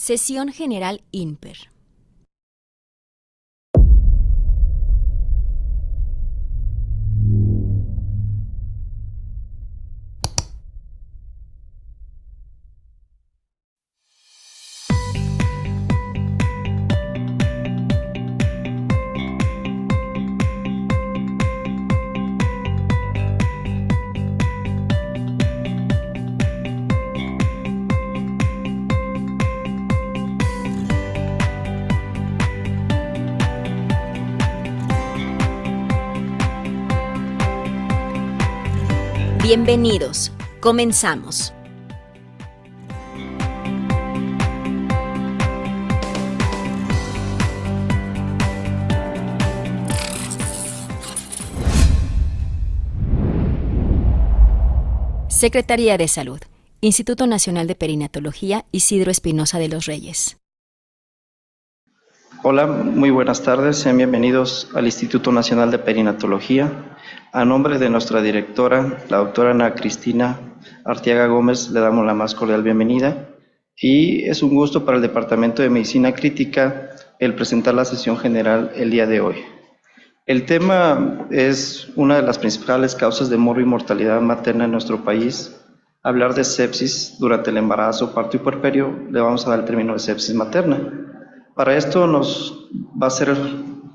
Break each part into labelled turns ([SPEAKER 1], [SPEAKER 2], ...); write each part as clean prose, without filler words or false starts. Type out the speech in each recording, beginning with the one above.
[SPEAKER 1] Sesión General INPER. Bienvenidos. Comenzamos. Secretaría de Salud, Instituto Nacional de Perinatología, Isidro Espinosa de los Reyes.
[SPEAKER 2] Hola, muy buenas tardes. Sean bienvenidos al Instituto Nacional de Perinatología. A nombre de nuestra directora, la doctora Ana Cristina Arteaga Gómez, le damos la más cordial bienvenida y es un gusto para el Departamento de Medicina Crítica el presentar la sesión general el día de hoy. El tema es una de las principales causas de morbo y mortalidad materna en nuestro país. Hablar de sepsis durante el embarazo, parto y puerperio, le vamos a dar el término de sepsis materna. Para esto nos va a ser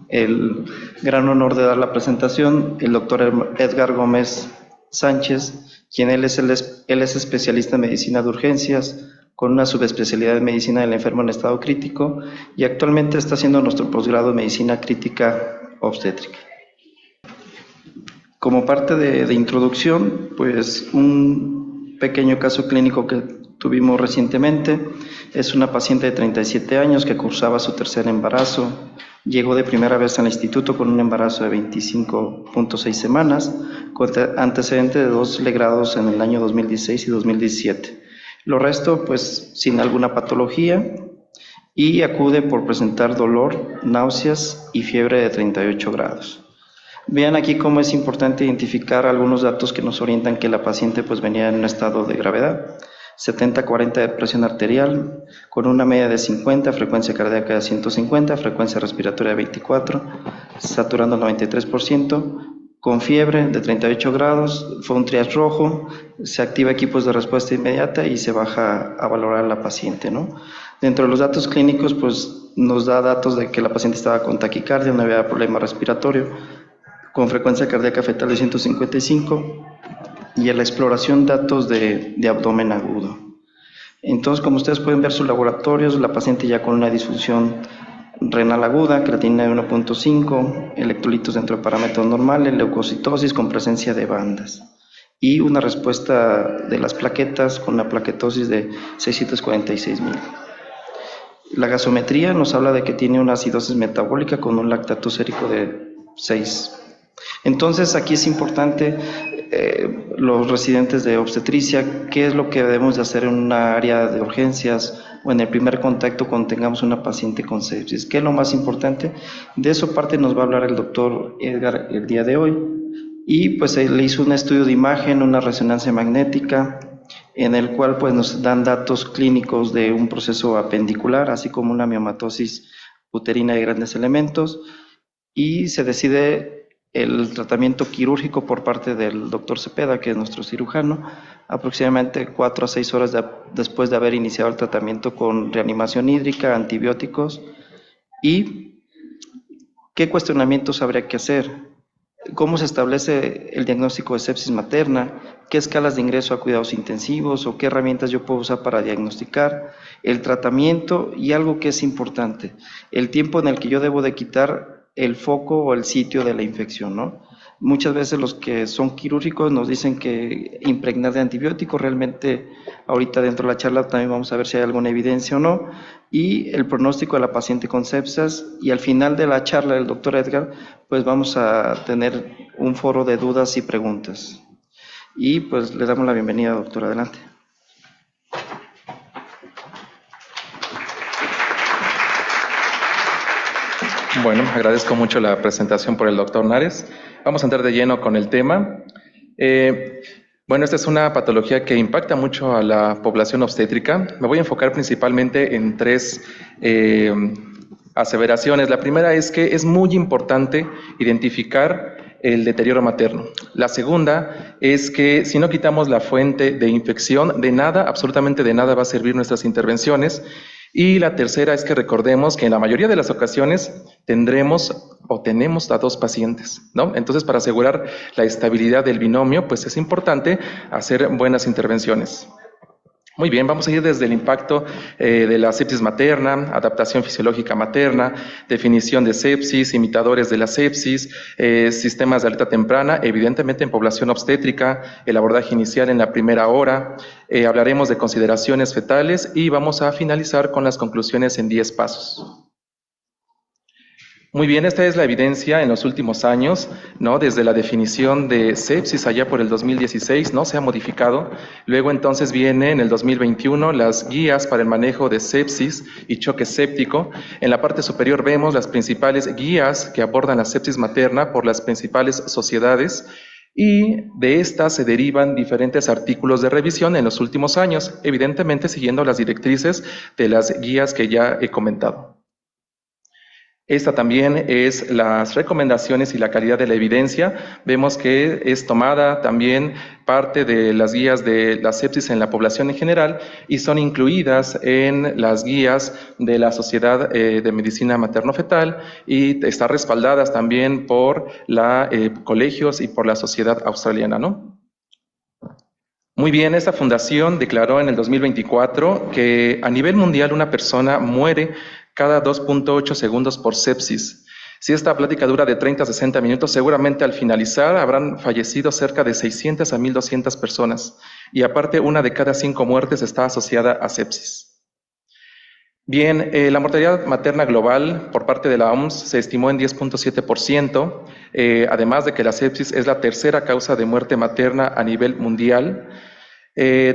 [SPEAKER 2] el gran honor de dar la presentación el doctor Edgar Gómez Sánchez, quien él es especialista en medicina de urgencias, con una subespecialidad en medicina del enfermo en estado crítico y actualmente está haciendo nuestro posgrado en medicina crítica obstétrica. Como parte de introducción, pues un pequeño caso clínico que tuvimos recientemente es una paciente de 37 años que cursaba su tercer embarazo. Llegó de primera vez al instituto con un embarazo de 25.6 semanas, con antecedente de 2 legrados en el año 2016 y 2017. Lo resto, pues, sin alguna patología, y acude por presentar dolor, náuseas y fiebre de 38 grados. Vean aquí cómo es importante identificar algunos datos que nos orientan que la paciente pues venía en un estado de gravedad. 70-40 de presión arterial, con una media de 50, frecuencia cardíaca de 150, frecuencia respiratoria de 24, saturando 93%, con fiebre de 38 grados, fue un triage rojo, se activa equipos de respuesta inmediata y se baja a valorar a la paciente, ¿no? Dentro de los datos clínicos, pues nos da datos de que la paciente estaba con taquicardia, no había problema respiratorio, con frecuencia cardíaca fetal de 155, y en la exploración datos de abdomen agudo. Entonces, como ustedes pueden ver sus laboratorios, la paciente ya con una disfunción renal aguda, creatinina de 1.5, electrolitos dentro de parámetros normales, leucocitosis con presencia de bandas y una respuesta de las plaquetas con una plaquetosis de 646,000. La gasometría nos habla de que tiene una acidosis metabólica con un lactato sérico de 6. Entonces, aquí es importante los residentes de obstetricia, qué es lo que debemos de hacer en una área de urgencias o en el primer contacto cuando tengamos una paciente con sepsis. ¿Qué es lo más importante? De eso parte nos va a hablar el doctor Edgar el día de hoy. Y pues él le hizo un estudio de imagen, una resonancia magnética, en el cual pues nos dan datos clínicos de un proceso apendicular, así como una miomatosis uterina de grandes elementos, y se decide el tratamiento quirúrgico por parte del doctor Cepeda, que es nuestro cirujano, aproximadamente 4 a 6 horas después de haber iniciado el tratamiento con reanimación hídrica, antibióticos. ¿Y qué cuestionamientos habría que hacer? ¿Cómo se establece el diagnóstico de sepsis materna? ¿Qué escalas de ingreso a cuidados intensivos o qué herramientas yo puedo usar para diagnosticar? El tratamiento y algo que es importante, el tiempo en el que yo debo de quitar el foco o el sitio de la infección, ¿no? Muchas veces los que son quirúrgicos nos dicen que impregnar de antibióticos, realmente ahorita dentro de la charla también vamos a ver si hay alguna evidencia o no, y el pronóstico de la paciente con sepsis, y al final de la charla del doctor Edgar, pues vamos a tener un foro de dudas y preguntas. Y pues le damos la bienvenida, doctor, adelante.
[SPEAKER 3] Bueno, agradezco mucho la presentación por el doctor Nares. Vamos a entrar de lleno con el tema. Bueno, esta es una patología que impacta mucho a la población obstétrica. Me voy a enfocar principalmente en tres eh, aseveraciones. La primera es que es muy importante identificar el deterioro materno. La segunda es que si no quitamos la fuente de infección, de nada, absolutamente de nada va a servir nuestras intervenciones. Y la tercera es que recordemos que en la mayoría de las ocasiones tendremos o tenemos a dos pacientes, ¿no? Entonces, para asegurar la estabilidad del binomio, pues es importante hacer buenas intervenciones. Muy bien, vamos a ir desde el impacto de la sepsis materna, adaptación fisiológica materna, definición de sepsis, imitadores de la sepsis, sistemas de alerta temprana, evidentemente en población obstétrica, el abordaje inicial en la primera hora, hablaremos de consideraciones fetales y vamos a finalizar con las conclusiones en 10 pasos. Muy bien, esta es la evidencia en los últimos años, ¿no? Desde la definición de sepsis allá por el 2016, ¿no? Se ha modificado. Luego entonces viene en el 2021 las guías para el manejo de sepsis y choque séptico. En la parte superior vemos las principales guías que abordan la sepsis materna por las principales sociedades y de estas se derivan diferentes artículos de revisión en los últimos años, evidentemente siguiendo las directrices de las guías que ya he comentado. Esta también es las recomendaciones y la calidad de la evidencia. Vemos que es tomada también parte de las guías de la sepsis en la población en general y son incluidas en las guías de la Sociedad de Medicina Materno-Fetal y están respaldadas también por la colegios y por la Sociedad Australiana, ¿no? Muy bien, esta fundación declaró en el 2024 que a nivel mundial una persona muere cada 2.8 segundos por sepsis. Si esta plática dura de 30 a 60 minutos, seguramente al finalizar habrán fallecido cerca de 600 a 1.200 personas. Y aparte, una de cada 5 muertes está asociada a sepsis. Bien, la mortalidad materna global por parte de la OMS se estimó en 10.7%, además de que la sepsis es la tercera causa de muerte materna a nivel mundial.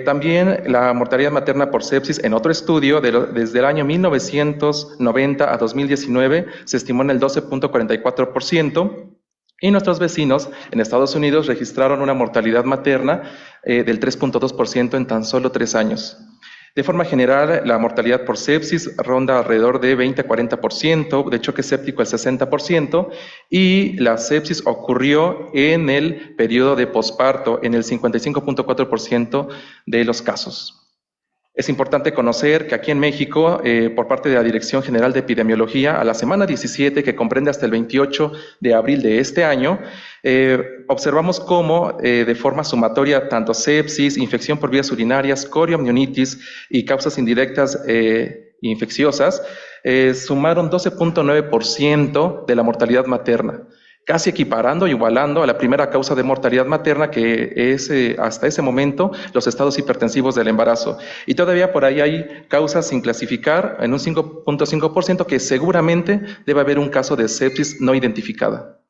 [SPEAKER 3] También la mortalidad materna por sepsis en otro estudio desde el año 1990 a 2019 se estimó en el 12.44% y nuestros vecinos en Estados Unidos registraron una mortalidad materna del 3.2% en tan solo 3 años. De forma general, la mortalidad por sepsis ronda alrededor de 20 a 40%, de choque séptico el 60%, y la sepsis ocurrió en el periodo de posparto en el 55.4% de los casos. Es importante conocer que aquí en México, por parte de la Dirección General de Epidemiología, a la semana 17, que comprende hasta el 28 de abril de este año, observamos cómo de forma sumatoria tanto sepsis, infección por vías urinarias, coriomionitis y causas indirectas infecciosas sumaron 12.9% de la mortalidad materna, casi equiparando y igualando a la primera causa de mortalidad materna que es hasta ese momento los estados hipertensivos del embarazo. Y todavía por ahí hay causas sin clasificar en un 5.5% que seguramente debe haber un caso de sepsis no identificada.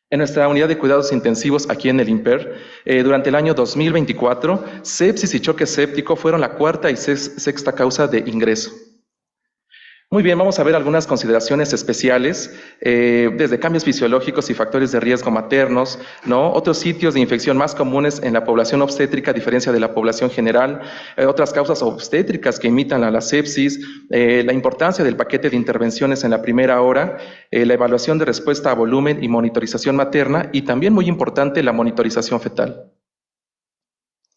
[SPEAKER 3] En nuestra unidad de cuidados intensivos aquí en el IMPER, durante el año 2024, sepsis y choque séptico fueron la cuarta y sexta causa de ingreso. Muy bien, vamos a ver algunas consideraciones especiales, desde cambios fisiológicos y factores de riesgo maternos, ¿no? Otros sitios de infección más comunes en la población obstétrica a diferencia de la población general, otras causas obstétricas que imitan a la sepsis, la importancia del paquete de intervenciones en la primera hora, la evaluación de respuesta a volumen y monitorización materna y también muy importante la monitorización fetal.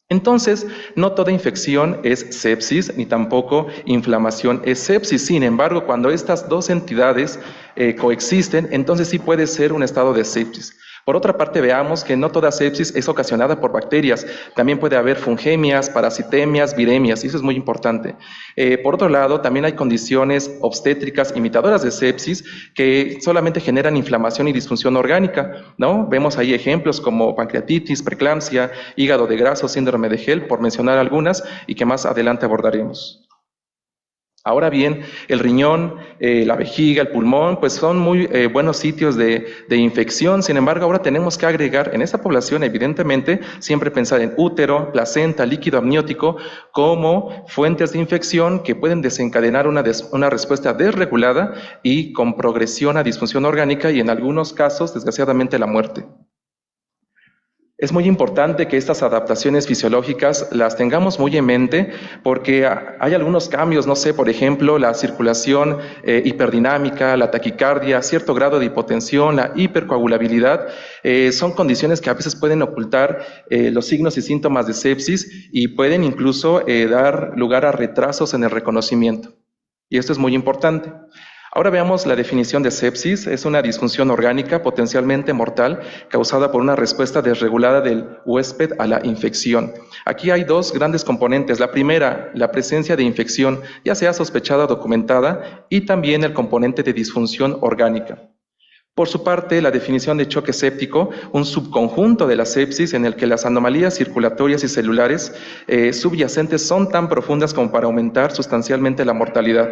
[SPEAKER 3] Entonces, no toda infección es sepsis, ni tampoco inflamación es sepsis. Sin embargo, cuando estas dos entidades coexisten, entonces sí puede ser un estado de sepsis. Por otra parte, veamos que no toda sepsis es ocasionada por bacterias. También puede haber fungemias, parasitemias, viremias, y eso es muy importante. Por otro lado, también hay condiciones obstétricas imitadoras de sepsis que solamente generan inflamación y disfunción orgánica, ¿no? Vemos ahí ejemplos como pancreatitis, preeclampsia, hígado de graso, síndrome de Hell, por mencionar algunas, y que más adelante abordaremos. Ahora bien, el riñón, la vejiga, el pulmón, pues son muy buenos sitios de infección. Sin embargo, ahora tenemos que agregar en esta población, evidentemente, siempre pensar en útero, placenta, líquido amniótico como fuentes de infección que pueden desencadenar una respuesta desregulada y con progresión a disfunción orgánica y en algunos casos, desgraciadamente, la muerte. Es muy importante que estas adaptaciones fisiológicas las tengamos muy en mente porque hay algunos cambios, no sé, por ejemplo, la circulación hiperdinámica, la taquicardia, cierto grado de hipotensión, la hipercoagulabilidad, son condiciones que a veces pueden ocultar los signos y síntomas de sepsis y pueden incluso dar lugar a retrasos en el reconocimiento. Y esto es muy importante. Ahora veamos la definición de sepsis. Es una disfunción orgánica potencialmente mortal causada por una respuesta desregulada del huésped a la infección. Aquí hay dos grandes componentes. La primera, la presencia de infección, ya sea sospechada o documentada, y también el componente de disfunción orgánica. Por su parte, la definición de choque séptico, un subconjunto de la sepsis en el que las anomalías circulatorias y celulares subyacentes son tan profundas como para aumentar sustancialmente la mortalidad.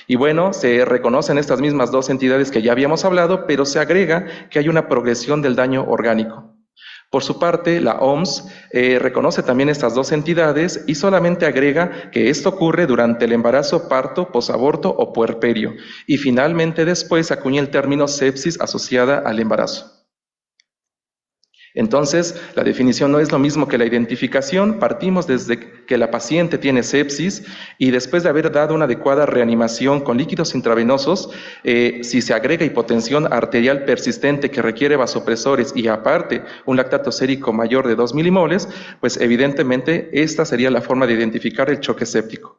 [SPEAKER 3] Y bueno, se reconocen estas mismas dos entidades que ya habíamos hablado, pero se agrega que hay una progresión del daño orgánico. Por su parte, la OMS reconoce también estas dos entidades y solamente agrega que esto ocurre durante el embarazo, parto, posaborto o puerperio. Y finalmente después acuña el término sepsis asociada al embarazo. Entonces, la definición no es lo mismo que la identificación. Partimos desde que la paciente tiene sepsis y después de haber dado una adecuada reanimación con líquidos intravenosos, si se agrega hipotensión arterial persistente que requiere vasopresores y aparte un lactato sérico mayor de 2 milimoles, pues evidentemente esta sería la forma de identificar el choque séptico.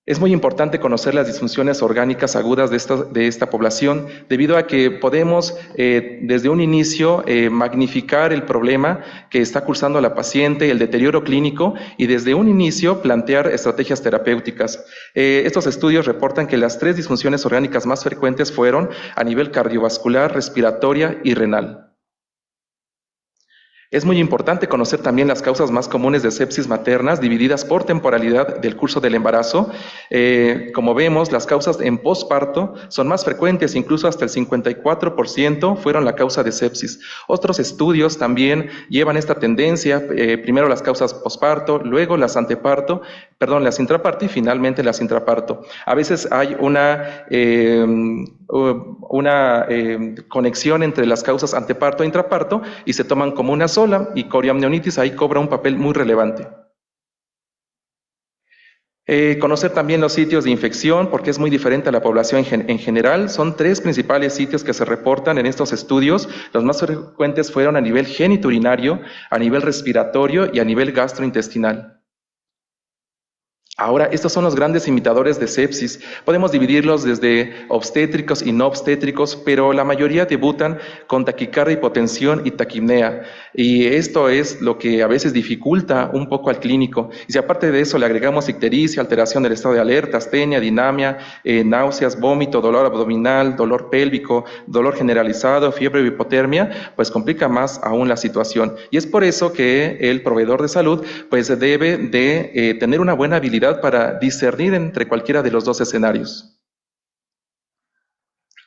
[SPEAKER 3] Es muy importante conocer las disfunciones orgánicas agudas de esta población, debido a que podemos desde un inicio magnificar el problema que está cursando la paciente, el deterioro clínico, y desde un inicio plantear estrategias terapéuticas. Estos estudios reportan que las 3 disfunciones orgánicas más frecuentes fueron a nivel cardiovascular, respiratoria y renal. Es muy importante conocer también las causas más comunes de sepsis maternas divididas por temporalidad del curso del embarazo. Como vemos, las causas en posparto son más frecuentes, incluso hasta el 54% fueron la causa de sepsis. Otros estudios también llevan esta tendencia, primero las causas posparto, luego las las intraparto y finalmente las intraparto. A veces hay una conexión entre las causas anteparto e intraparto y se toman como una sola, y coriamnionitis ahí cobra un papel muy relevante. Conocer también los sitios de infección, porque es muy diferente a la población en general. Son 3 principales sitios que se reportan en estos estudios. Los más frecuentes fueron a nivel genitourinario, a nivel respiratorio y a nivel gastrointestinal. Ahora, estos son los grandes imitadores de sepsis. Podemos dividirlos desde obstétricos y no obstétricos, pero la mayoría debutan con taquicardia, hipotensión y taquipnea. Y esto es lo que a veces dificulta un poco al clínico. Y si aparte de eso le agregamos ictericia, alteración del estado de alerta, astenia, dinamia, náuseas, vómito, dolor abdominal, dolor pélvico, dolor generalizado, fiebre o hipotermia, pues complica más aún la situación. Y es por eso que el proveedor de salud pues debe de tener una buena habilidad para discernir entre cualquiera de los dos escenarios.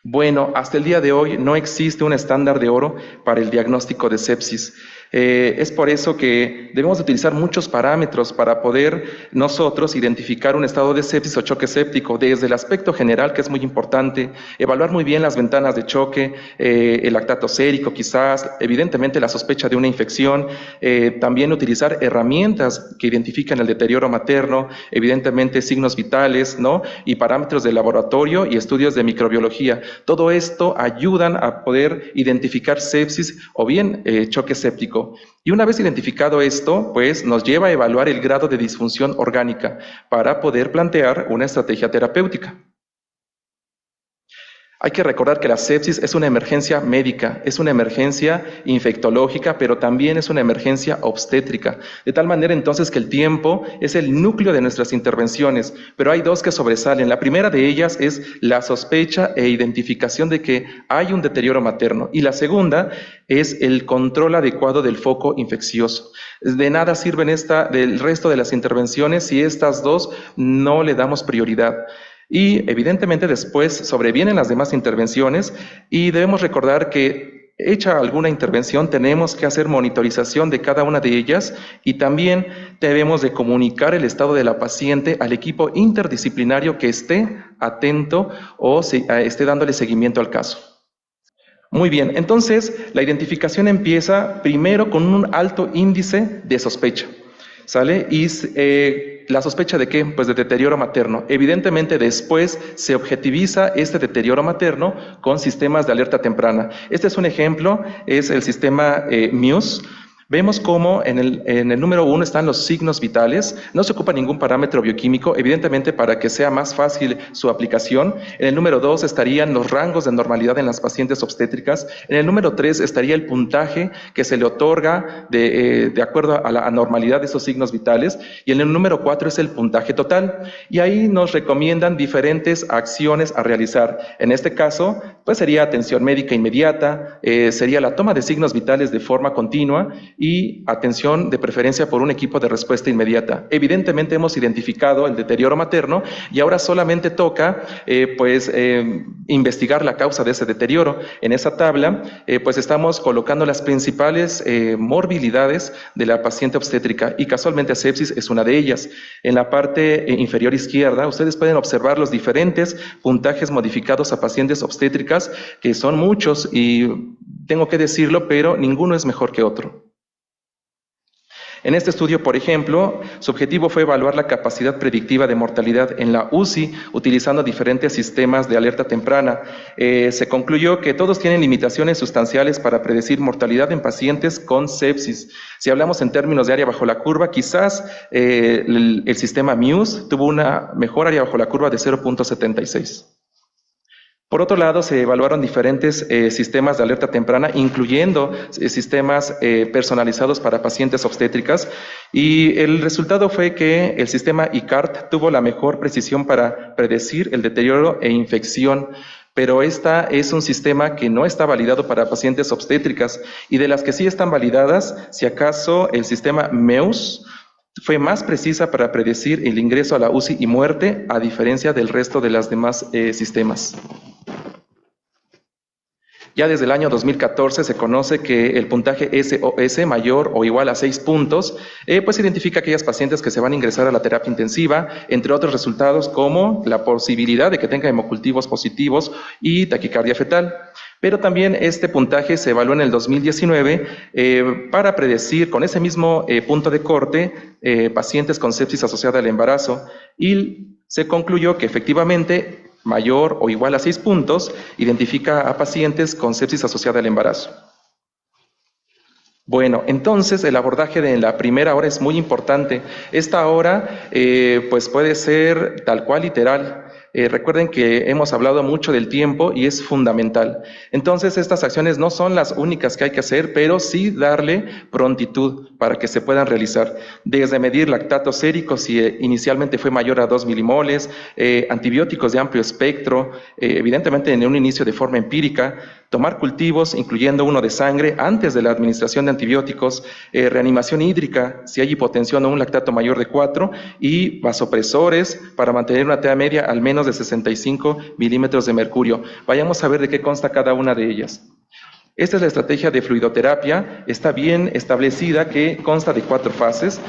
[SPEAKER 3] Bueno, hasta el día de hoy no existe un estándar de oro para el diagnóstico de sepsis. Es por eso que debemos utilizar muchos parámetros para poder nosotros identificar un estado de sepsis o choque séptico, desde el aspecto general, que es muy importante, evaluar muy bien las ventanas de choque, el lactato sérico quizás, evidentemente la sospecha de una infección, también utilizar herramientas que identifican el deterioro materno, evidentemente signos vitales, ¿no? Y parámetros de laboratorio y estudios de microbiología. Todo esto ayudan a poder identificar sepsis o bien choque séptico. Y una vez identificado esto, pues nos lleva a evaluar el grado de disfunción orgánica para poder plantear una estrategia terapéutica. Hay que recordar que la sepsis es una emergencia médica, es una emergencia infectológica, pero también es una emergencia obstétrica. De tal manera entonces que el tiempo es el núcleo de nuestras intervenciones, pero hay 2 que sobresalen. La primera de ellas es la sospecha e identificación de que hay un deterioro materno, y la segunda es el control adecuado del foco infeccioso. De nada sirven del resto de las intervenciones si estas 2 no le damos prioridad. Y evidentemente después sobrevienen las demás intervenciones y debemos recordar que hecha alguna intervención tenemos que hacer monitorización de cada una de ellas y también debemos de comunicar el estado de la paciente al equipo interdisciplinario que esté atento o esté dándole seguimiento al caso. Muy bien, entonces la identificación empieza primero con un alto índice de sospecha, ¿sale? Y la sospecha de qué? Pues de deterioro materno. Evidentemente después se objetiviza este deterioro materno con sistemas de alerta temprana. Este es un ejemplo, es el sistema Muse. Vemos cómo en el número 1 están los signos vitales, no se ocupa ningún parámetro bioquímico, evidentemente para que sea más fácil su aplicación. En el número 2 estarían los rangos de normalidad en las pacientes obstétricas. En el número 3 estaría el puntaje que se le otorga de acuerdo a la anormalidad de esos signos vitales. Y en el número 4 es el puntaje total. Y ahí nos recomiendan diferentes acciones a realizar. En este caso, pues sería atención médica inmediata, sería la toma de signos vitales de forma continua y atención de preferencia por un equipo de respuesta inmediata. Evidentemente hemos identificado el deterioro materno y ahora solamente toca investigar la causa de ese deterioro. En esa tabla pues estamos colocando las principales morbilidades de la paciente obstétrica y casualmente sepsis es una de ellas. En la parte inferior izquierda ustedes pueden observar los diferentes puntajes modificados a pacientes obstétricas, que son muchos y tengo que decirlo, pero ninguno es mejor que otro. En este estudio, por ejemplo, su objetivo fue evaluar la capacidad predictiva de mortalidad en la UCI utilizando diferentes sistemas de alerta temprana. Se concluyó que todos tienen limitaciones sustanciales para predecir mortalidad en pacientes con sepsis. Si hablamos en términos de área bajo la curva, quizás el sistema Muse tuvo una mejor área bajo la curva de 0.76. Por otro lado, se evaluaron diferentes sistemas de alerta temprana, incluyendo sistemas personalizados para pacientes obstétricas, y el resultado fue que el sistema ICART tuvo la mejor precisión para predecir el deterioro e infección, pero esta es un sistema que no está validado para pacientes obstétricas, y de las que sí están validadas, si acaso el sistema MEUS fue más precisa para predecir el ingreso a la UCI y muerte, a diferencia del resto de los demás sistemas. Ya desde el año 2014 se conoce que el puntaje SOS mayor o igual a 6 puntos, pues identifica aquellas pacientes que se van a ingresar a la terapia intensiva, entre otros resultados como la posibilidad de que tenga hemocultivos positivos y taquicardia fetal. Pero también este puntaje se evaluó en el 2019 para predecir con ese mismo punto de corte pacientes con sepsis asociada al embarazo, y se concluyó que efectivamente mayor o igual a 6 puntos identifica a pacientes con sepsis asociada al embarazo. Bueno, entonces el abordaje de la primera hora es muy importante. Esta hora pues puede ser tal cual literal. Recuerden que hemos hablado mucho del tiempo y es fundamental. Entonces estas acciones no son las únicas que hay que hacer, pero sí darle prontitud para que se puedan realizar. Desde medir lactato sérico si inicialmente fue mayor a 2 milimoles, antibióticos de amplio espectro, evidentemente en un inicio de forma empírica, tomar cultivos, incluyendo uno de sangre, antes de la administración de antibióticos, reanimación hídrica, si hay hipotensión o un lactato mayor de 4, y vasopresores para mantener una TA media al menos de 65 milímetros de mercurio. Vayamos a ver de qué consta cada una de ellas. Esta es la estrategia de fluidoterapia, está bien establecida, que consta de 4 fases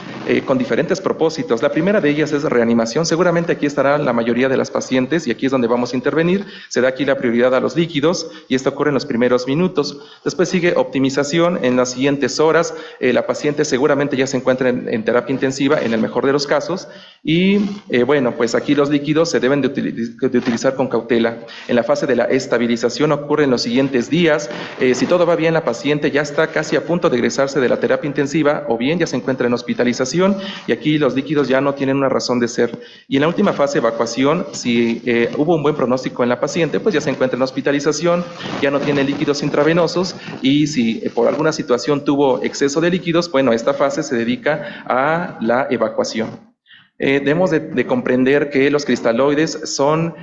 [SPEAKER 3] con diferentes propósitos. La primera de ellas es reanimación. Seguramente aquí estarán la mayoría de las pacientes y aquí es donde vamos a intervenir. Se da aquí la prioridad a los líquidos y esto ocurre en los primeros minutos. Después sigue optimización en las siguientes horas. La paciente seguramente ya se encuentra en terapia intensiva en el mejor de los casos y bueno, pues aquí los líquidos se deben de utilizar con cautela. En la fase de la estabilización ocurre en los siguientes días. Si todo va bien, la paciente ya está casi a punto de egresarse de la terapia intensiva o bien ya se encuentra en hospitalización y aquí los líquidos ya no tienen una razón de ser. Y en la última fase, evacuación, si hubo un buen pronóstico en la paciente, pues ya se encuentra en hospitalización, ya no tiene líquidos intravenosos y si por alguna situación tuvo exceso de líquidos, bueno, esta fase se dedica a la evacuación. Debemos de comprender que los cristaloides son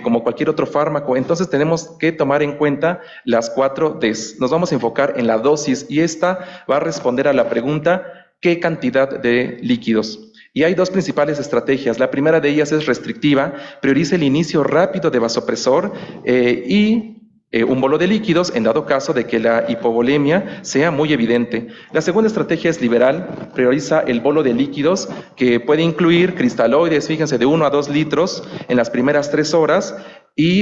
[SPEAKER 3] como cualquier otro fármaco, entonces tenemos que tomar en cuenta las 4 Ds. Nos vamos a enfocar en la dosis y esta va a responder a la pregunta ¿qué cantidad de líquidos? Y hay 2 principales estrategias. La primera de ellas es restrictiva, prioriza el inicio rápido de vasopresor y un bolo de líquidos en dado caso de que la hipovolemia sea muy evidente. La segunda estrategia es liberal, prioriza el bolo de líquidos que puede incluir cristaloides, fíjense, de 1 a 2 litros en las primeras 3 horas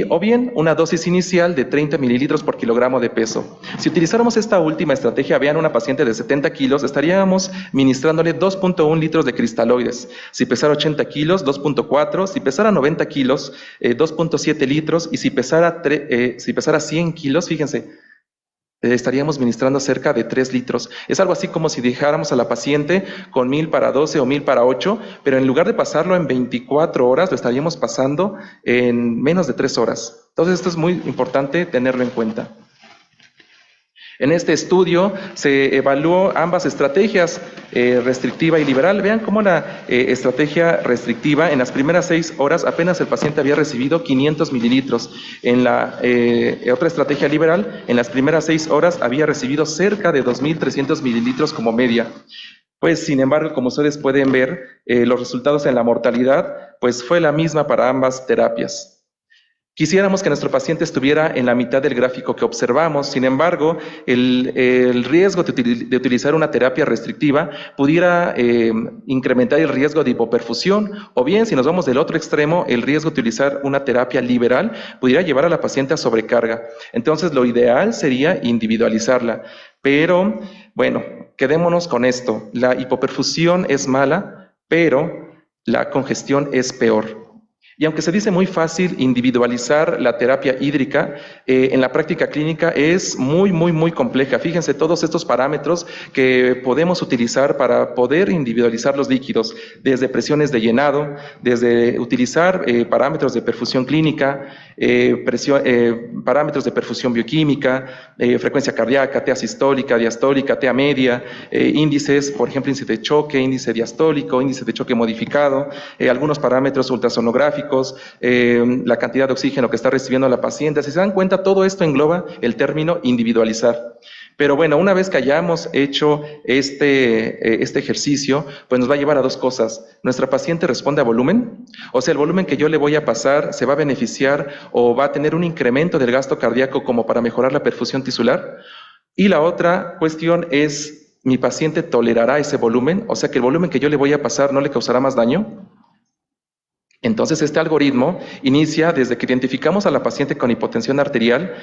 [SPEAKER 3] o bien una dosis inicial de 30 mililitros por kilogramo de peso. Si utilizáramos esta última estrategia, vean una paciente de 70 kilos, estaríamos ministrándole 2.1 litros de cristaloides. Si pesara 80 kilos, 2.4, si pesara 90 kilos, 2.7 litros, y si pesara 100 kilos, fíjense, estaríamos ministrando cerca de 3 litros. Es algo así como si dejáramos a la paciente con 1000 para 12 o 1000 para 8, pero en lugar de pasarlo en 24 horas, lo estaríamos pasando en menos de 3 horas. Entonces esto es muy importante tenerlo en cuenta. En este estudio se evaluó ambas estrategias, restrictiva y liberal. Vean cómo la estrategia restrictiva, en las primeras 6 horas apenas el paciente había recibido 500 mililitros. En la otra estrategia liberal, en las primeras 6 horas había recibido cerca de 2.300 mililitros como media. Pues, sin embargo, como ustedes pueden ver, los resultados en la mortalidad, pues fue la misma para ambas terapias. Quisiéramos que nuestro paciente estuviera en la mitad del gráfico que observamos. Sin embargo, el riesgo de utilizar una terapia restrictiva pudiera incrementar el riesgo de hipoperfusión, o bien, si nos vamos del otro extremo, el riesgo de utilizar una terapia liberal pudiera llevar a la paciente a sobrecarga. Entonces, lo ideal sería individualizarla. Pero, bueno, quedémonos con esto. La hipoperfusión es mala, pero la congestión es peor. Y aunque se dice muy fácil individualizar la terapia hídrica, en la práctica clínica es muy compleja. Fíjense todos estos parámetros que podemos utilizar para poder individualizar los líquidos, desde presiones de llenado, desde utilizar parámetros de perfusión clínica, parámetros de perfusión bioquímica, frecuencia cardíaca, TA sistólica, diastólica, TA media, índices, por ejemplo, índice de choque, índice diastólico, índice de choque modificado, algunos parámetros ultrasonográficos, la cantidad de oxígeno que está recibiendo la paciente. Si se dan cuenta, todo esto engloba el término individualizar. Pero bueno, una vez que hayamos hecho este ejercicio, pues nos va a llevar a dos cosas. Nuestra paciente responde a volumen, o sea, el volumen que yo le voy a pasar se va a beneficiar o va a tener un incremento del gasto cardíaco como para mejorar la perfusión tisular. Y la otra cuestión es, ¿mi paciente tolerará ese volumen? O sea, que el volumen que yo le voy a pasar no le causará más daño. Entonces, este algoritmo inicia desde que identificamos a la paciente con hipotensión arterial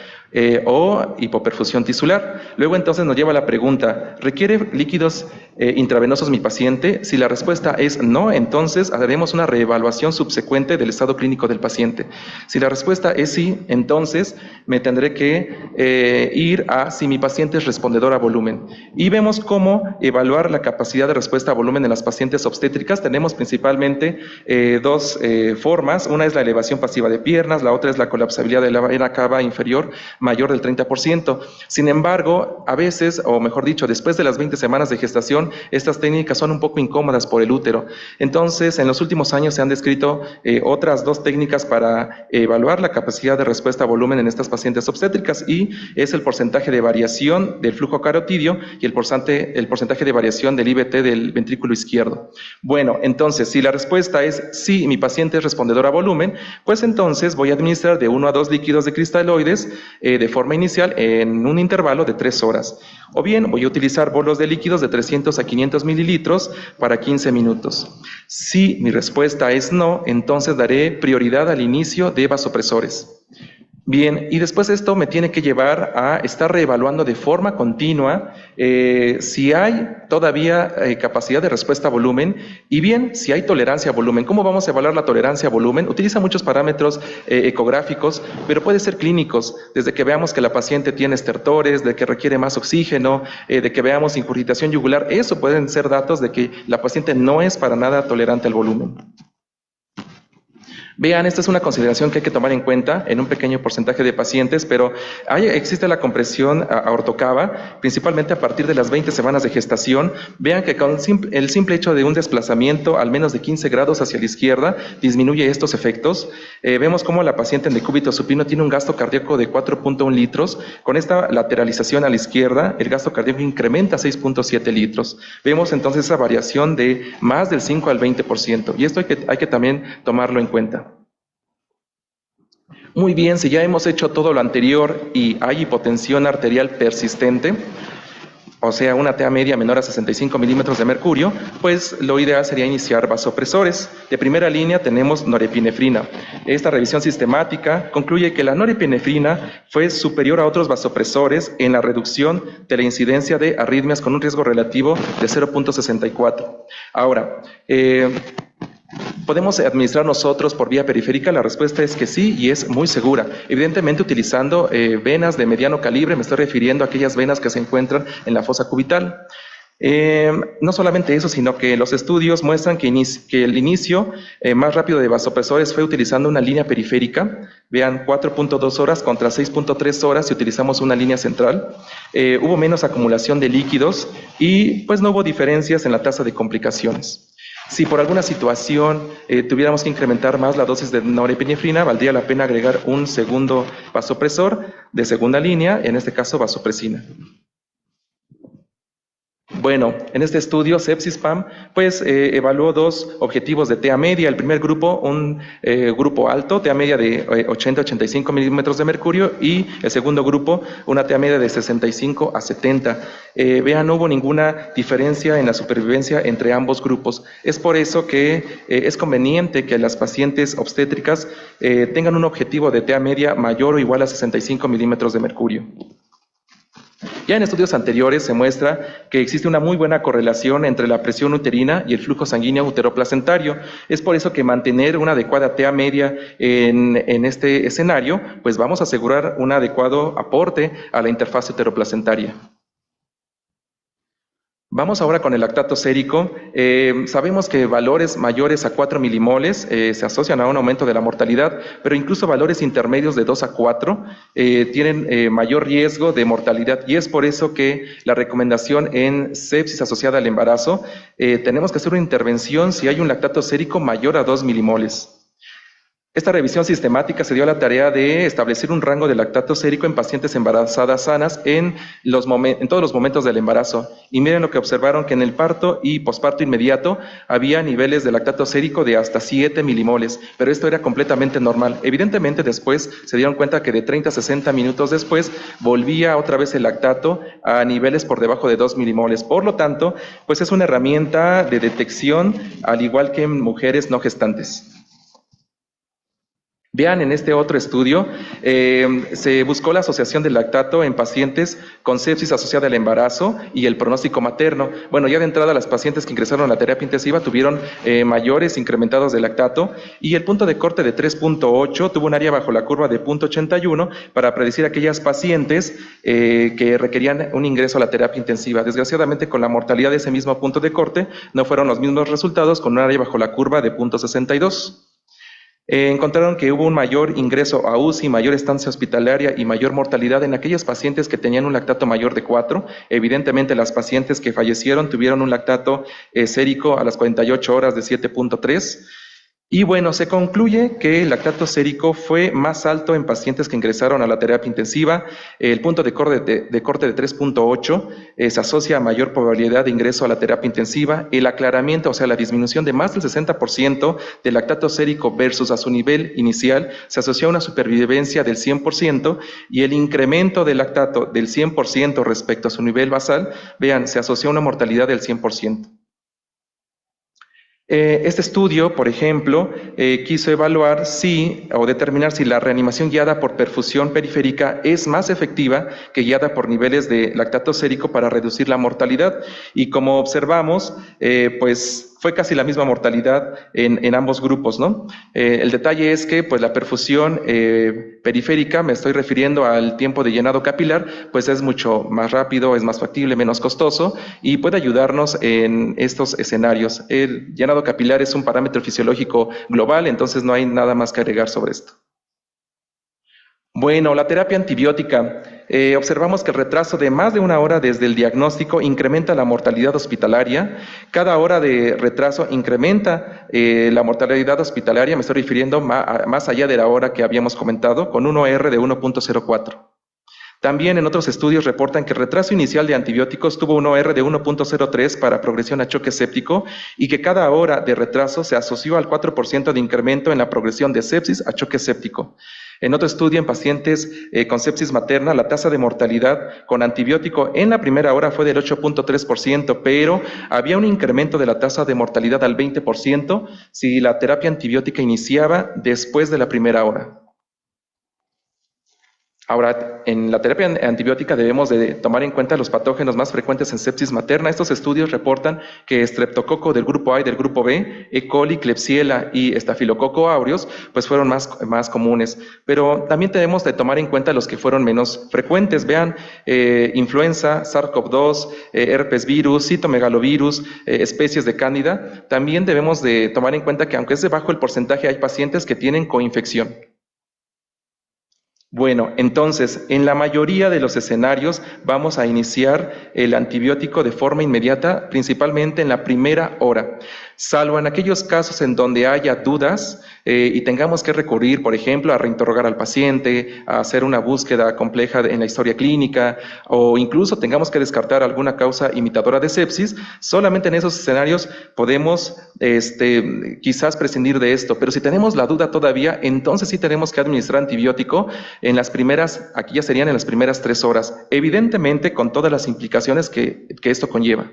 [SPEAKER 3] o hipoperfusión tisular. Luego, entonces, nos lleva a la pregunta, ¿requiere líquidos intravenosos mi paciente? Si la respuesta es no, entonces haremos una reevaluación subsecuente del estado clínico del paciente. Si la respuesta es sí, entonces me tendré que ir a si mi paciente es respondedor a volumen. Y vemos cómo evaluar la capacidad de respuesta a volumen en las pacientes obstétricas. Tenemos principalmente dos formas. Una es la elevación pasiva de piernas, la otra es la colapsabilidad de la vena cava inferior mayor del 30%. Sin embargo, a veces, o mejor dicho, después de las 20 semanas de gestación, estas técnicas son un poco incómodas por el útero. Entonces, en los últimos años se han descrito otras dos técnicas para evaluar la capacidad de respuesta a volumen en estas pacientes obstétricas, y es el porcentaje de variación del flujo carotidio y el porcentaje de variación del IVT del ventrículo izquierdo. Bueno, entonces, si la respuesta es sí, mi paciente es respondedor a volumen, pues entonces voy a administrar de 1 a 2 líquidos de cristaloides de forma inicial en un intervalo de 3 horas. O bien voy a utilizar bolos de líquidos de 300 a 500 mililitros para 15 minutos. Si mi respuesta es no, entonces daré prioridad al inicio de vasopresores. Bien, y después esto me tiene que llevar a estar reevaluando de forma continua si hay todavía capacidad de respuesta a volumen, y bien, si hay tolerancia a volumen. ¿Cómo vamos a evaluar la tolerancia a volumen? Utiliza muchos parámetros ecográficos, pero puede ser clínicos, desde que veamos que la paciente tiene estertores, de que requiere más oxígeno, de que veamos ingurgitación yugular. Eso pueden ser datos de que la paciente no es para nada tolerante al volumen. Vean, esta es una consideración que hay que tomar en cuenta en un pequeño porcentaje de pacientes, pero existe la compresión aortocava, principalmente a partir de las 20 semanas de gestación. Vean que con el simple hecho de un desplazamiento al menos de 15 grados hacia la izquierda disminuye estos efectos. Vemos cómo la paciente en decúbito supino tiene un gasto cardíaco de 4.1 litros. Con esta lateralización a la izquierda, el gasto cardíaco incrementa a 6.7 litros. Vemos entonces esa variación de más del 5 al 20%, y esto hay que también tomarlo en cuenta. Muy bien, si ya hemos hecho todo lo anterior y hay hipotensión arterial persistente, o sea, una TA media menor a 65 milímetros de mercurio, pues lo ideal sería iniciar vasopresores. De primera línea tenemos norepinefrina. Esta revisión sistemática concluye que la norepinefrina fue superior a otros vasopresores en la reducción de la incidencia de arritmias con un riesgo relativo de 0.64. Ahora, ¿podemos administrar nosotros por vía periférica? La respuesta es que sí, y es muy segura. Evidentemente utilizando venas de mediano calibre, me estoy refiriendo a aquellas venas que se encuentran en la fosa cubital. No solamente eso, sino que los estudios muestran que el inicio más rápido de vasopresores fue utilizando una línea periférica. Vean, 4.2 horas contra 6.3 horas si utilizamos una línea central. Hubo menos acumulación de líquidos y pues no hubo diferencias en la tasa de complicaciones. Si por alguna situación tuviéramos que incrementar más la dosis de norepinefrina, valdría la pena agregar un segundo vasopresor de segunda línea, en este caso vasopresina. Bueno, en este estudio, Sepsis-PAM, pues evaluó dos objetivos de TA media. El primer grupo, un grupo alto, TA media de 80-85 milímetros de mercurio, y el segundo grupo, una TA media de 65 a 70. Vean, no hubo ninguna diferencia en la supervivencia entre ambos grupos. Es por eso que es conveniente que las pacientes obstétricas tengan un objetivo de TA media mayor o igual a 65 milímetros de mercurio. Ya en estudios anteriores se muestra que existe una muy buena correlación entre la presión uterina y el flujo sanguíneo uteroplacentario. Es por eso que mantener una adecuada TA media en este escenario, pues vamos a asegurar un adecuado aporte a la interfaz uteroplacentaria. Vamos ahora con el lactato sérico. Sabemos que valores mayores a 4 milimoles se asocian a un aumento de la mortalidad, pero incluso valores intermedios de 2 a 4 tienen mayor riesgo de mortalidad, y es por eso que la recomendación en sepsis asociada al embarazo, tenemos que hacer una intervención si hay un lactato sérico mayor a 2 milimoles. Esta revisión sistemática se dio a la tarea de establecer un rango de lactato sérico en pacientes embarazadas sanas en todos los momentos del embarazo. Y miren lo que observaron, que en el parto y posparto inmediato había niveles de lactato sérico de hasta 7 milimoles, pero esto era completamente normal. Evidentemente después se dieron cuenta que de 30 a 60 minutos después volvía otra vez el lactato a niveles por debajo de 2 milimoles. Por lo tanto, pues es una herramienta de detección al igual que en mujeres no gestantes. Vean, en este otro estudio se buscó la asociación del lactato en pacientes con sepsis asociada al embarazo y el pronóstico materno. Bueno, ya de entrada las pacientes que ingresaron a la terapia intensiva tuvieron mayores incrementados de lactato, y el punto de corte de 3.8 tuvo un área bajo la curva de 0.81 para predecir aquellas pacientes que requerían un ingreso a la terapia intensiva. Desgraciadamente, con la mortalidad de ese mismo punto de corte no fueron los mismos resultados, con un área bajo la curva de 0.62. Encontraron que hubo un mayor ingreso a UCI, mayor estancia hospitalaria y mayor mortalidad en aquellas pacientes que tenían un lactato mayor de 4. Evidentemente, las pacientes que fallecieron tuvieron un lactato sérico a las 48 horas de 7.3. Y bueno, se concluye que el lactato sérico fue más alto en pacientes que ingresaron a la terapia intensiva. El punto de corte de 3.8 se asocia a mayor probabilidad de ingreso a la terapia intensiva. El aclaramiento, o sea, la disminución de más del 60% del lactato sérico versus a su nivel inicial, se asoció a una supervivencia del 100%, y el incremento del lactato del 100% respecto a su nivel basal, vean, se asoció a una mortalidad del 100%. Este estudio, por ejemplo, quiso evaluar o determinar si la reanimación guiada por perfusión periférica es más efectiva que guiada por niveles de lactato sérico para reducir la mortalidad. Y como observamos, pues fue casi la misma mortalidad en ambos grupos, ¿no? El detalle es que pues la perfusión periférica, me estoy refiriendo al tiempo de llenado capilar, pues es mucho más rápido, es más factible, menos costoso, y puede ayudarnos en estos escenarios. El llenado capilar es un parámetro fisiológico global, entonces no hay nada más que agregar sobre esto. Bueno, la terapia antibiótica. Observamos que el retraso de más de 1 hora desde el diagnóstico incrementa la mortalidad hospitalaria. Cada hora de retraso incrementa la mortalidad hospitalaria, me estoy refiriendo más allá de la hora que habíamos comentado, con un OR de 1.04. También en otros estudios reportan que el retraso inicial de antibióticos tuvo un OR de 1.03 para progresión a choque séptico y que cada hora de retraso se asoció al 4% de incremento en la progresión de sepsis a choque séptico. En otro estudio en pacientes con sepsis materna, la tasa de mortalidad con antibiótico en la primera hora fue del 8.3%, pero había un incremento de la tasa de mortalidad al 20% si la terapia antibiótica iniciaba después de la primera hora. Ahora, en la terapia antibiótica debemos de tomar en cuenta los patógenos más frecuentes en sepsis materna. Estos estudios reportan que estreptococo del grupo A y del grupo B, E. coli, Klebsiella y estafilococo aureus, pues fueron más comunes. Pero también debemos de tomar en cuenta los que fueron menos frecuentes. Vean, influenza, SARS-CoV-2, herpes virus, citomegalovirus, especies de cándida. También debemos de tomar en cuenta que aunque es de bajo el porcentaje, hay pacientes que tienen coinfección. Bueno, entonces, en la mayoría de los escenarios vamos a iniciar el antibiótico de forma inmediata, principalmente en la primera hora, salvo en aquellos casos en donde haya dudas y tengamos que recurrir, por ejemplo, a reinterrogar al paciente, a hacer una búsqueda compleja en la historia clínica o incluso tengamos que descartar alguna causa imitadora de sepsis. Solamente en esos escenarios podemos quizás prescindir de esto, pero si tenemos la duda todavía, entonces sí tenemos que administrar antibiótico en las primeras, aquí ya serían en las primeras 3 horas, evidentemente con todas las implicaciones que esto conlleva.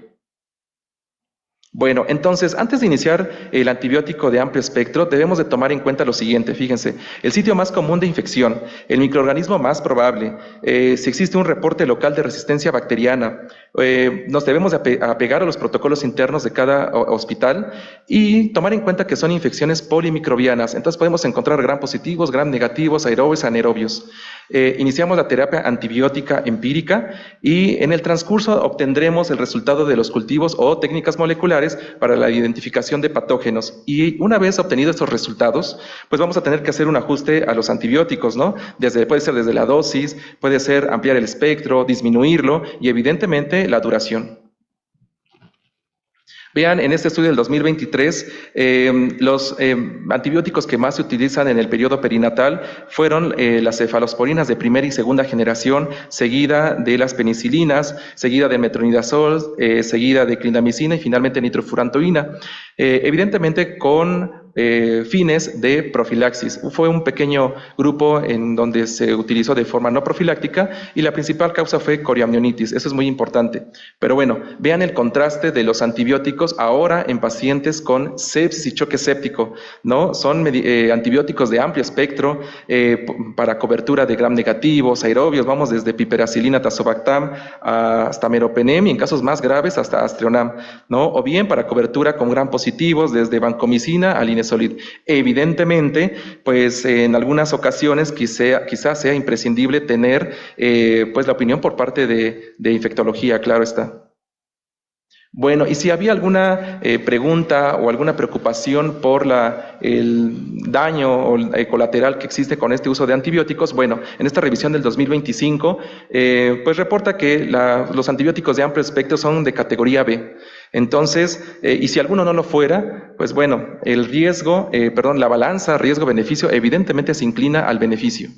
[SPEAKER 3] Bueno, entonces, antes de iniciar el antibiótico de amplio espectro, debemos de tomar en cuenta lo siguiente, fíjense, el sitio más común de infección, el microorganismo más probable, si existe un reporte local de resistencia bacteriana, nos debemos de apegar a los protocolos internos de cada hospital y tomar en cuenta que son infecciones polimicrobianas, entonces podemos encontrar gram positivos, gram negativos, aerobios, anaerobios. Iniciamos la terapia antibiótica empírica y en el transcurso obtendremos el resultado de los cultivos o técnicas moleculares para la identificación de patógenos. Y una vez obtenidos estos resultados, pues vamos a tener que hacer un ajuste a los antibióticos, ¿no? Puede ser desde la dosis, puede ser ampliar el espectro, disminuirlo y evidentemente la duración. Vean, en este estudio del 2023, los antibióticos que más se utilizan en el periodo perinatal fueron las cefalosporinas de primera y segunda generación, seguida de las penicilinas, seguida de metronidazol, seguida de clindamicina y finalmente nitrofurantoína. Evidentemente con fines de profilaxis. Fue un pequeño grupo en donde se utilizó de forma no profiláctica y la principal causa fue coriamnionitis. Eso es muy importante. Pero bueno, vean el contraste de los antibióticos ahora en pacientes con sepsis y choque séptico, ¿no? Son antibióticos de amplio espectro para cobertura de gram negativos, aerobios, vamos desde piperacilina, tazobactam hasta meropenem y en casos más graves hasta astreonam, ¿no? O bien para cobertura con gram positivos desde vancomicina a linesolid. Evidentemente, pues en algunas ocasiones quizás sea imprescindible tener pues la opinión por parte de infectología, claro está. Bueno, y si había alguna pregunta o alguna preocupación por el daño o colateral que existe con este uso de antibióticos, bueno, en esta revisión del 2025, pues reporta que los antibióticos de amplio espectro son de categoría B. Entonces, y si alguno no lo fuera, pues bueno, la balanza riesgo-beneficio evidentemente se inclina al beneficio.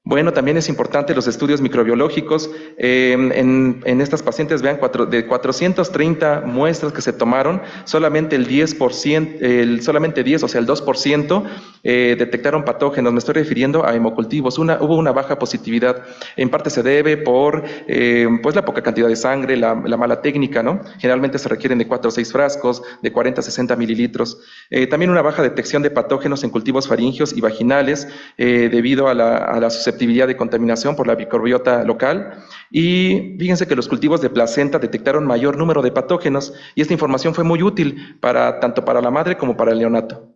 [SPEAKER 3] Bueno, también es importante los estudios microbiológicos. En estas pacientes, vean, de 430 muestras que se tomaron, solamente el 10%, o sea, el 2%, detectaron patógenos. Me estoy refiriendo a hemocultivos. Hubo una baja positividad. En parte se debe por pues la poca cantidad de sangre, la mala técnica, ¿no? Generalmente se requieren de 4 o 6 frascos, de 40 a 60 mililitros. También una baja detección de patógenos en cultivos faringios y vaginales debido a la susceptibilidad de contaminación por la microbiota local. Y fíjense que los cultivos de placenta detectaron mayor número de patógenos y esta información fue muy útil tanto para la madre como para el neonato.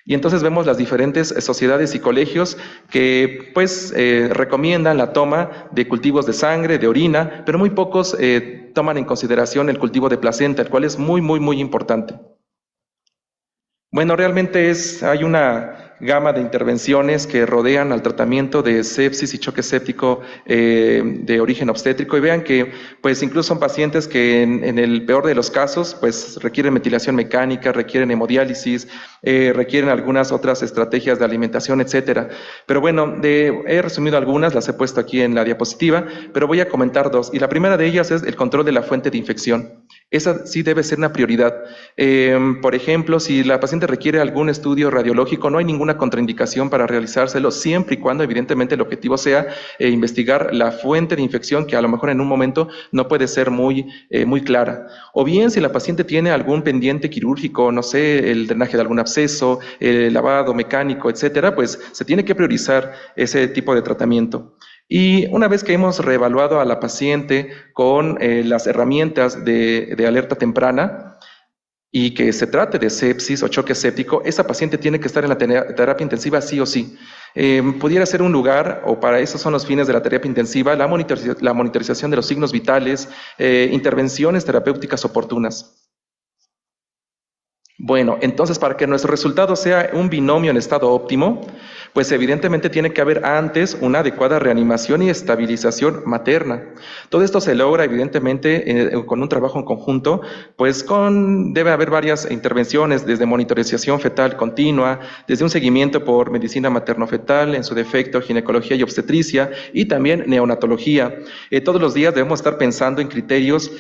[SPEAKER 3] Y entonces vemos las diferentes sociedades y colegios que pues recomiendan la toma de cultivos de sangre, de orina, pero muy pocos toman en consideración el cultivo de placenta, el cual es muy, muy, muy importante. Bueno, realmente hay una gama de intervenciones que rodean al tratamiento de sepsis y choque séptico de origen obstétrico, y vean que pues incluso son pacientes que en el peor de los casos pues requieren metilación mecánica, requieren hemodiálisis, requieren algunas otras estrategias de alimentación, etcétera. Pero bueno, he resumido algunas, las he puesto aquí en la diapositiva, pero voy a comentar dos. Y la primera de ellas es el control de la fuente de infección. Esa sí debe ser una prioridad. Por ejemplo, si la paciente requiere algún estudio radiológico, no hay ninguna contraindicación para realizárselo, siempre y cuando evidentemente el objetivo sea investigar la fuente de infección, que a lo mejor en un momento no puede ser muy clara. O bien si la paciente tiene algún pendiente quirúrgico, no sé, el drenaje de algún absceso, el lavado mecánico, etcétera, pues se tiene que priorizar ese tipo de tratamiento. Y una vez que hemos reevaluado a la paciente con las herramientas de alerta temprana y que se trate de sepsis o choque séptico, esa paciente tiene que estar en la terapia intensiva sí o sí. Pudiera ser un lugar, o para eso son los fines de la terapia intensiva, la monitorización de los signos vitales, intervenciones terapéuticas oportunas. Bueno, entonces para que nuestro resultado sea un binomio en estado óptimo, pues evidentemente tiene que haber antes una adecuada reanimación y estabilización materna. Todo esto se logra evidentemente con un trabajo en conjunto, pues debe haber varias intervenciones, desde monitorización fetal continua, desde un seguimiento por medicina materno-fetal, en su defecto ginecología y obstetricia, y también neonatología. Todos los días debemos estar pensando en criterios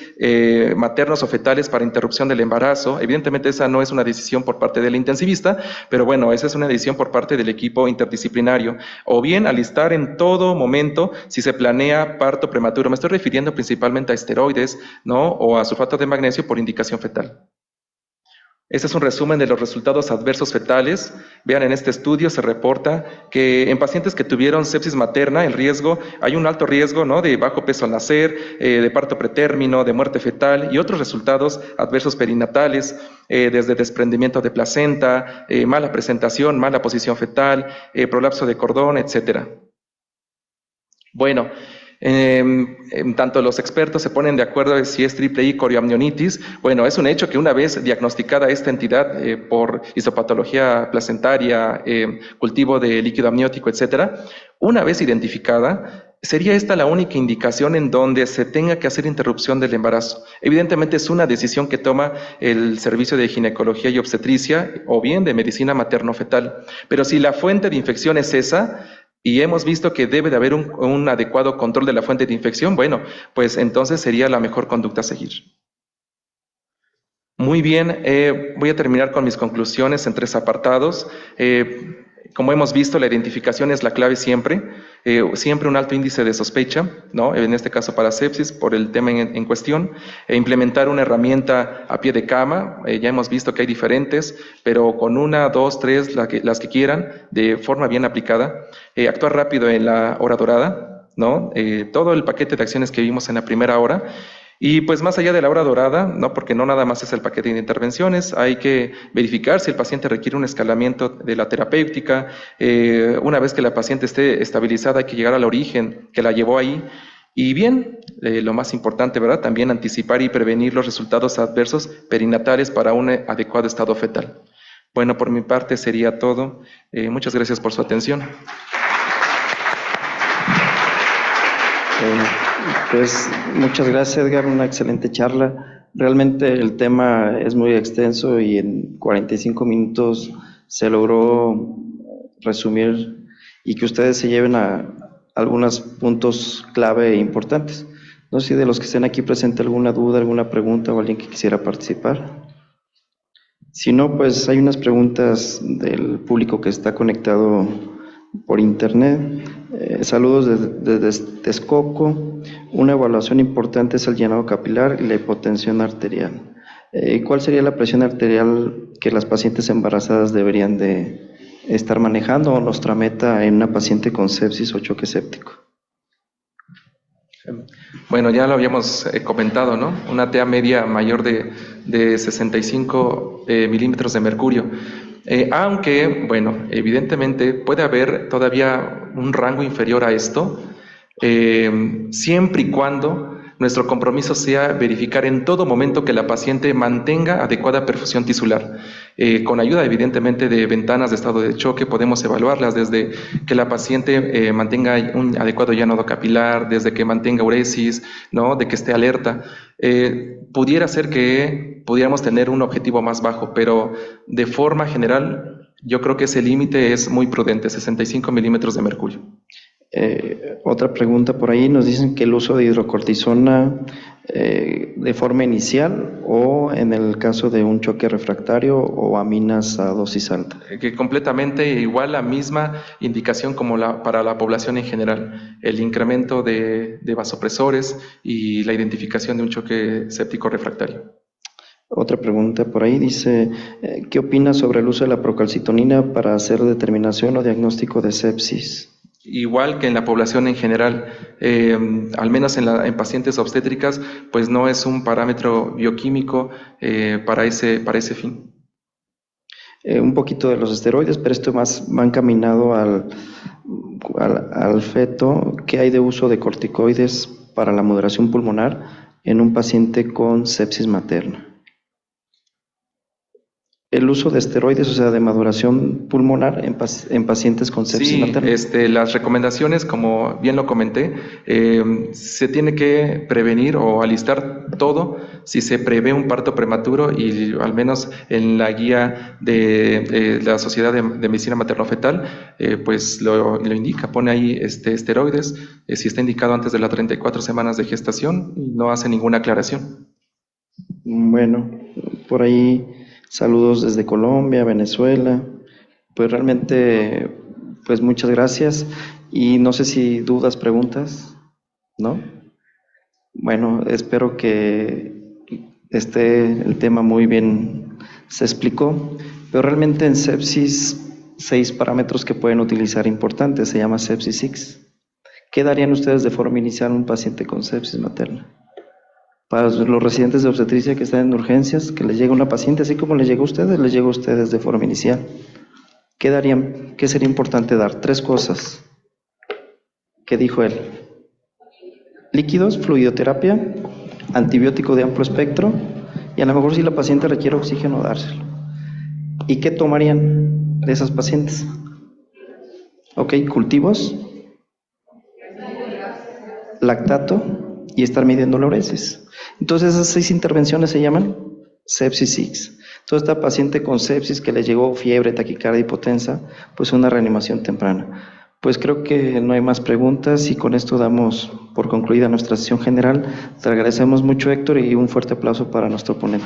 [SPEAKER 3] maternos o fetales para interrupción del embarazo. Evidentemente esa no es una decisión por parte del intensivista, pero bueno, esa es una decisión por parte del equipo interdisciplinario. O bien alistar en todo momento si se planea parto prematuro. Me estoy refiriendo principalmente a esteroides, ¿no? O a sulfato de magnesio por indicación fetal. Este es un resumen de los resultados adversos fetales. Vean, en este estudio se reporta que en pacientes que tuvieron sepsis materna, hay un alto riesgo, ¿no?, de bajo peso al nacer, de parto pretérmino, de muerte fetal y otros resultados adversos perinatales, desde desprendimiento de placenta, mala presentación, mala posición fetal, prolapso de cordón, etcétera. Bueno, tanto los expertos se ponen de acuerdo de si es triple I corioamnionitis. Bueno, es un hecho que una vez diagnosticada esta entidad por histopatología placentaria, cultivo de líquido amniótico, etcétera, una vez identificada, sería esta la única indicación en donde se tenga que hacer interrupción del embarazo. Evidentemente es una decisión que toma el servicio de ginecología y obstetricia o bien de medicina materno-fetal. Pero si la fuente de infección es esa, y hemos visto que debe de haber un adecuado control de la fuente de infección, bueno, pues entonces sería la mejor conducta a seguir. Muy bien, voy a terminar con mis conclusiones en 3 apartados. Como hemos visto, la identificación es la clave siempre. Siempre un alto índice de sospecha, ¿no?, en este caso para sepsis, por el tema en cuestión. Implementar una herramienta a pie de cama. Ya hemos visto que hay diferentes, pero con 1, 2, 3, las que quieran, de forma bien aplicada. Actuar rápido en la hora dorada, ¿no? Todo el paquete de acciones que vimos en la primera hora. Y pues más allá de la hora dorada, ¿no?, porque no nada más es el paquete de intervenciones, hay que verificar si el paciente requiere un escalamiento de la terapéutica. Una vez que la paciente esté estabilizada, hay que llegar al origen que la llevó ahí. Y bien, lo más importante, ¿verdad?, también anticipar y prevenir los resultados adversos perinatales para un adecuado estado fetal. Bueno, por mi parte sería todo. Muchas gracias por su atención.
[SPEAKER 2] Pues muchas gracias, Edgar, una excelente charla. Realmente el tema es muy extenso y en 45 minutos se logró resumir y que ustedes se lleven a algunos puntos clave e importantes. No sé si de los que estén aquí presente alguna duda, alguna pregunta o alguien que quisiera participar. Si no, pues hay unas preguntas del público que está conectado por internet. Saludos desde Texcoco. Una evaluación importante es el llenado capilar y la hipotensión arterial. ¿Cuál sería la presión arterial que las pacientes embarazadas deberían de estar manejando o nuestra meta en una paciente con sepsis o choque séptico?
[SPEAKER 3] Bueno, ya lo habíamos comentado, ¿no? Una TA media mayor de 65 milímetros de mercurio. Aunque, bueno, evidentemente puede haber todavía un rango inferior a esto, siempre y cuando nuestro compromiso sea verificar en todo momento que la paciente mantenga adecuada perfusión tisular. Con ayuda, evidentemente, de ventanas de estado de choque, podemos evaluarlas desde que la paciente mantenga un adecuado llenado capilar, desde que mantenga uresis, ¿no? De que esté alerta. Pudiera ser que pudiéramos tener un objetivo más bajo, pero de forma general, yo creo que ese límite es muy prudente, 65 milímetros de mercurio.
[SPEAKER 2] Otra pregunta por ahí, nos dicen que el uso de hidrocortisona de forma inicial o en el caso de un choque refractario o aminas a dosis alta.
[SPEAKER 3] Que completamente igual la misma indicación como para la población en general, el incremento de vasopresores y la identificación de un choque séptico refractario.
[SPEAKER 2] Otra pregunta por ahí dice, ¿qué opinas sobre el uso de la procalcitonina para hacer determinación o diagnóstico de sepsis?
[SPEAKER 3] Igual que en la población en general, al menos en pacientes obstétricas, pues no es un parámetro bioquímico para ese fin.
[SPEAKER 2] Un poquito de los esteroides, pero esto más va encaminado al feto. ¿Qué hay de uso de corticoides para la moderación pulmonar en un paciente con sepsis materna? El uso de esteroides, o sea, de maduración pulmonar en pacientes con sepsis materna.
[SPEAKER 3] Las recomendaciones, como bien lo comenté, se tiene que prevenir o alistar todo si se prevé un parto prematuro, y al menos en la guía de la Sociedad de Medicina Materno-Fetal, pues lo indica, pone ahí esteroides, si está indicado antes de las 34 semanas de gestación, y no hace ninguna aclaración.
[SPEAKER 2] Bueno, por ahí... Saludos desde Colombia, Venezuela. Pues realmente, pues muchas gracias. Y no sé si dudas, preguntas, ¿no? Bueno, espero que el tema muy bien se explicó. Pero realmente en sepsis, 6 parámetros que pueden utilizar importantes, se llama sepsis 6. ¿Qué darían ustedes de forma inicial a un paciente con sepsis materna? Para los residentes de obstetricia que están en urgencias, que les llega una paciente, así como les llega a ustedes de forma inicial. ¿Qué sería importante dar? 3 cosas. ¿Qué dijo él? Líquidos, fluidoterapia, antibiótico de amplio espectro, y a lo mejor si la paciente requiere oxígeno, dárselo. ¿Y qué tomarían de esas pacientes? Ok, cultivos, lactato y estar midiendo la uresis. Entonces esas 6 intervenciones se llaman sepsis 6. Entonces esta paciente con sepsis que le llegó fiebre, taquicardia, hipotensa, pues una reanimación temprana. Pues creo que no hay más preguntas y con esto damos por concluida nuestra sesión general. Te agradecemos mucho, Héctor, y un fuerte aplauso para nuestro ponente.